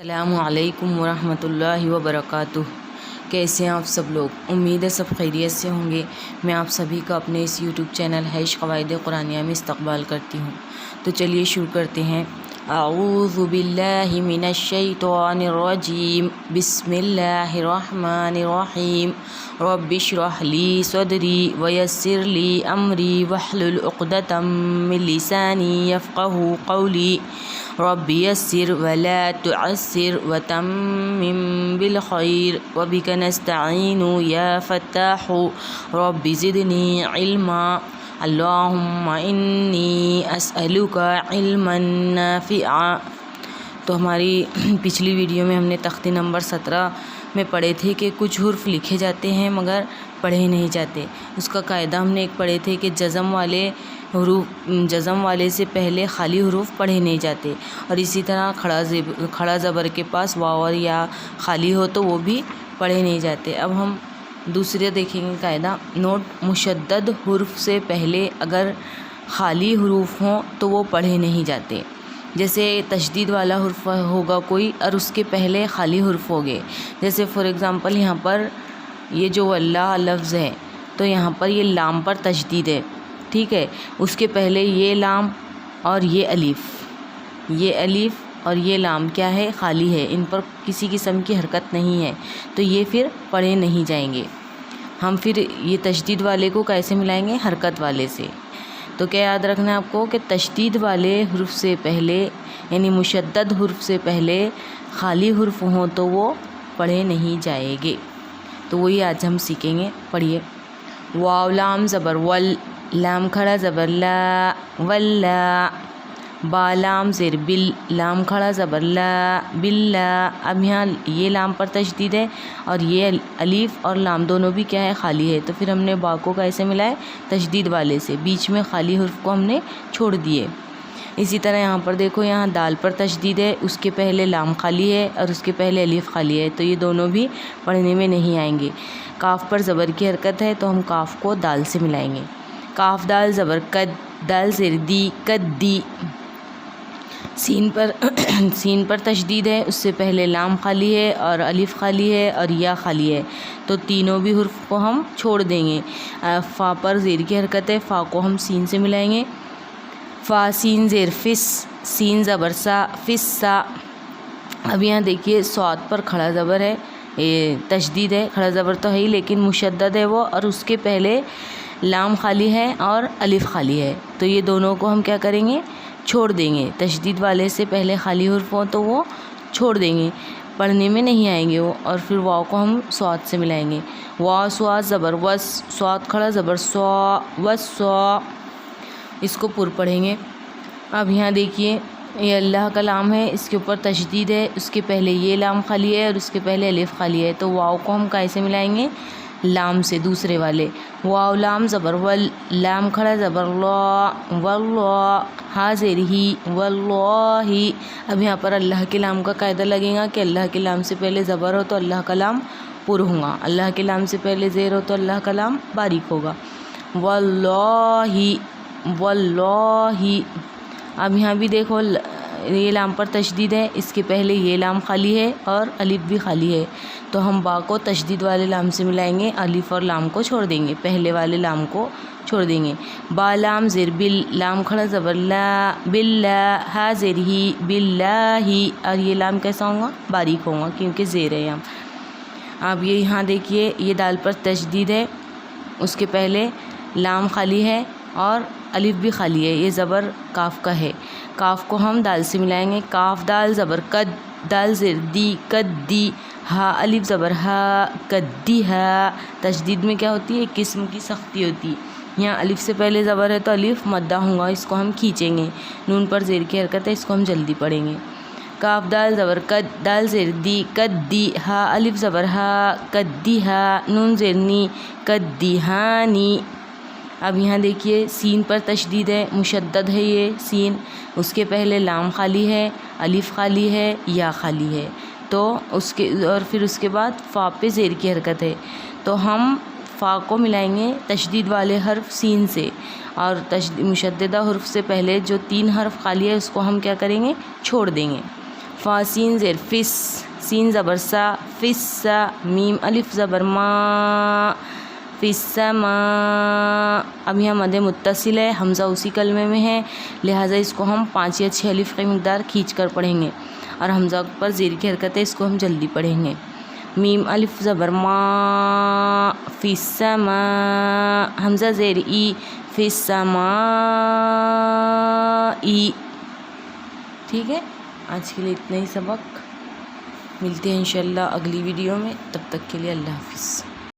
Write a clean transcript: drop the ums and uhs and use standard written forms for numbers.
السلام علیکم ورحمۃ اللہ وبرکاتہ۔ کیسے ہیں آپ سب لوگ؟ امید ہے سب خیریت سے ہوں گے۔ میں آپ سبھی کا اپنے اس یوٹیوب چینل حیش قواعد قرآنیہ میں استقبال کرتی ہوں۔ تو چلیے شروع کرتے ہیں۔ اعوذ باللہ من الشیطان الرجیم، بسم اللہ الرحمن الرحیم۔ رب اشرح لی صدری ویسر لی امری واحلل عقدۃ من لسانی یفقہوا قولی۔ رب یسر ولا تعسر وتمم بالخیر وبک نستعین یا فتاح رب زدنی علما۔ اللہم انی اسألک علما نافعا۔ تو ہماری پچھلی ویڈیو میں ہم نے تختی نمبر 17 میں پڑھے تھے کہ کچھ حرف لکھے جاتے ہیں مگر پڑھے نہیں جاتے۔ اس کا قاعدہ ہم نے ایک پڑھے تھے کہ جزم والے سے پہلے خالی حروف پڑھے نہیں جاتے، اور اسی طرح کھڑا زبر کے پاس واو اور یا خالی ہو تو وہ بھی پڑھے نہیں جاتے۔ اب ہم دوسرے دیکھیں گے قاعدہ۔ نوٹ: مشدد حرف سے پہلے اگر خالی حروف ہوں تو وہ پڑھے نہیں جاتے۔ جیسے تشدید والا حرف ہوگا کوئی اور اس کے پہلے خالی حرف ہوگے، جیسے فار ایگزامپل یہاں پر یہ جو اللہ لفظ ہے تو یہاں پر یہ لام پر تشدید ہے، ٹھیک ہے۔ اس کے پہلے یہ لام اور یہ الف اور یہ لام کیا ہے؟ خالی ہے، ان پر کسی قسم کی حرکت نہیں ہے، تو یہ پھر پڑھے نہیں جائیں گے۔ ہم پھر یہ تشدید والے کو کیسے ملائیں گے؟ حرکت والے سے۔ تو کیا یاد رکھنا ہے آپ کو کہ تشدید والے حرف سے پہلے یعنی مشدد حرف سے پہلے خالی حرف ہوں تو وہ پڑھے نہیں جائیں گے۔ تو وہی آج ہم سیکھیں گے۔ پڑھیے۔ واو لام زبر ول، لام کھڑا زبر لا، ولا۔ با لام زیر بل، لام کھڑا زبر لا، بلا۔ اب یہاں یہ لام پر تشدید ہے اور یہ الف اور لام دونوں بھی کیا ہے؟ خالی ہے، تو پھر ہم نے با کو کیسے ملائے؟ تشدید والے سے۔ بیچ میں خالی حرف کو ہم نے چھوڑ دیے۔ اسی طرح یہاں پر دیکھو، یہاں دال پر تشدید ہے، اس کے پہلے لام خالی ہے اور اس کے پہلے الف خالی ہے، تو یہ دونوں بھی پڑھنے میں نہیں آئیں گے۔ کاف پر زبر کی حرکت ہے تو ہم کاف کو دال سے ملائیں گے۔ کاف دال زبر کد، دال زیر دی، کد دی۔ سین پر تشدید ہے، اس سے پہلے لام خالی ہے اور الف خالی ہے اور یا خالی ہے، تو تینوں بھی حرف کو ہم چھوڑ دیں گے۔ فا پر زیر کی حرکت ہے، فا کو ہم سین سے ملائیں گے۔ فا سین زیر فس، سین زبر سا، فس سا۔ اب یہاں دیکھیے صاد پر کھڑا زبر ہے، تشدید ہے، کھڑا زبر تو ہے ہی لیکن مشدد ہے وہ، اور اس کے پہلے لام خالی ہے اور الف خالی ہے، تو یہ دونوں کو ہم کیا کریں گے؟ چھوڑ دیں گے۔ تشدید والے سے پہلے خالی حرف ہوں تو وہ چھوڑ دیں گے، پڑھنے میں نہیں آئیں گے وہ، اور پھر واو کو ہم صاد سے ملائیں گے۔ وا صاد زبر وس، صاد کھڑا زبر سوا، وس سوا۔ اس کو پر پڑھیں گے۔ اب یہاں دیکھیے یہ اللہ کا لام ہے، اس کے اوپر تشدید ہے، اس کے پہلے یہ لام خالی ہے اور اس کے پہلے الف خالی ہے، تو واو کو ہم کیسے ملائیں گے؟ لام سے، دوسرے والے۔ واو لام زبر ول، لام کھڑا زبر لا، واللہ۔ ہا زیر ہی، واللہ۔ اب یہاں پر اللہ کے لام کا قاعدہ لگے گا کہ اللہ کے لام سے پہلے زبر ہو تو اللہ کا لام پر ہوگا، اللہ کے لام سے پہلے زیر ہو تو اللہ کا لام باریک ہوگا۔ واللہ، واللہ۔ اب یہاں بھی دیکھو یہ لام پر تشدید ہے، اس کے پہلے یہ لام خالی ہے اور الف بھی خالی ہے، تو ہم با کو تشدید والے لام سے ملائیں گے، الف اور لام کو چھوڑ دیں گے، پہلے والے لام کو چھوڑ دیں گے۔ با لام زیر بل، لام کھڑا زبر لا، باللہ۔ ہا زیر ہی، باللہ۔ اور یہ لام کیسا ہوگا؟ باریک ہوگا کیونکہ زیر ہے یہاں۔ اب یہ یہاں دیکھیے یہ دال پر تشدید ہے، اس کے پہلے لام خالی ہے اور الف بھی خالی ہے، یہ زبر کاف کا ہے، کاف کو ہم دال سے ملائیں گے۔ کاف دال زبر کد، دال زیر دی، کد دی۔ ہا الف زبر ہا، کدی ہا۔ تشدید میں کیا ہوتی ہے؟ ایک قسم کی سختی ہوتی ہے، یہاں الف سے پہلے زبر ہے تو الف مدہ ہوگا، اس کو ہم کھینچیں گے۔ نون پر زیر کی حرکت ہے، اس کو ہم جلدی پڑھیں گے۔ کاف دال زبر کد، دال زیر دی، کد دی۔ ہا الف زبر ہا، کدی ہا۔ نون زیر نی، کدی ہانی۔ اب یہاں دیکھیے سین پر تشدید ہے، مشدد ہے یہ سین، اس کے پہلے لام خالی ہے، الف خالی ہے، یا خالی ہے، تو اور پھر اس کے بعد فا پہ زیر کی حرکت ہے، تو ہم فا کو ملائیں گے تشدید والے حرف سین سے، اور مشددہ حرف سے پہلے جو 3 حرف خالی ہے اس کو ہم کیا کریں گے؟ چھوڑ دیں گے۔ فا سین زیر فس، سین زبر سا، فس سا، میم الف زبر ما، فس سما۔ اب یہاں مد متصل ہے، حمزہ اسی کلمے میں ہے، لہٰذا اس کو ہم 5 یا 6 الف کی مقدار کھینچ کر پڑھیں گے، اور حمزہ پر زیر کی حرکت ہے، اس کو ہم جلدی پڑھیں گے۔ میم الف زبر ما، فی السما، حمزہ زیر ای، فی السما ای۔ ٹھیک ہے، آج کے لیے اتنا ہی سبق، ملتے ہیں انشاءاللہ اگلی ویڈیو میں، تب تک کے لیے اللہ حافظ۔